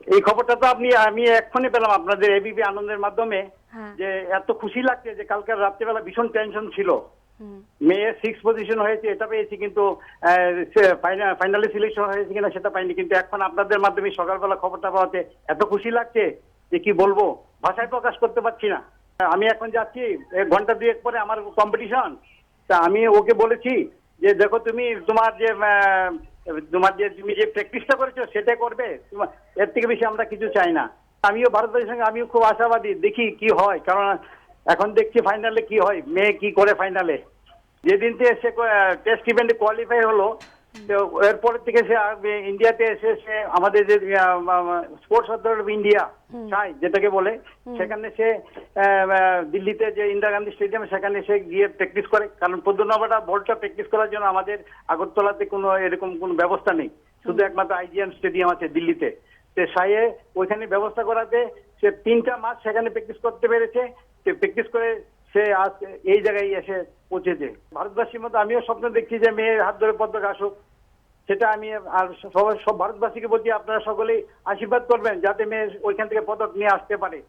এই খবরটা তো আমি এক্ষুনি পেলাম আপনাদের এবিপি আনন্দের মাধ্যমে, হ্যাঁ। যে এত খুশি লাগছে যে কালকে রাত্রিবেলা ভীষণ টেনশন ছিল। হুম। মেয়ে 6 পজিশন হয়েছে এটা পেয়েছি, কিন্তু ফাইনালি সিলেকশন হয়েছে কিনা সেটা পাইনি। কিন্তু এখন আপনাদের মাধ্যমে সকালবেলা খবরটা পাওয়াতে এত খুশি লাগছে যে কি বলবো, ভাষায় প্রকাশ করতে পারছি না। আমি এখন যাচ্ছি, ঘন্টা দুয়েক পরে আমার কম্পিটিশন। তা আমি ওকে বলেছি যে দেখো তুমি তুমি যে প্র্যাকটিসটা করেছো সেটা করবে, এর থেকে বেশি আমরা কিছু চাই না। আমিও ভারতের সঙ্গে আমিও খুব আশাবাদী, দেখি কি হয়। কারণ এখন দেখছি ফাইনালে কি হয়, মেয়ে কি করে ফাইনালে। যেদিন থেকে সে টেস্ট ইভেন্টে কোয়ালিফাই হলো, তো এরপর থেকে সে ইন্ডিয়াতে এসে সে আমাদের যে স্পোর্টস অথরিটি অফ ইন্ডিয়া চাই যেটাকে বলে, সেখানে সে দিল্লিতে যে ইন্দিরা গান্ধী স্টেডিয়াম সেখানে সে গিয়ে প্র্যাকটিস করে। কারণ পদ্মনাভটা বলটা প্র্যাকটিস করার জন্য আমাদের আগরতলাতে কোনো এরকম কোনো ব্যবস্থা নেই, শুধু একমাত্র আইজিএম স্টেডিয়াম আছে দিল্লিতে। সে সায়ে ওইখানে ব্যবস্থা করাতে সে 3টা মাস সেখানে প্র্যাকটিস করতে পেরেছে। সে প্র্যাকটিস করে সে আজ এই জায়গায় এসে পৌঁছেছে। ভারতবাসীর মতো আমিও স্বপ্ন দেখছি যে মেয়ের হাত ধরে পদক আসুক। সেটা আমি আর সব ভারতবাসীকে বলছি, আপনারা সকলেই আশীর্বাদ করবেন যাতে মেয়ে ওইখান থেকে পদক নিয়ে আসতে পারে।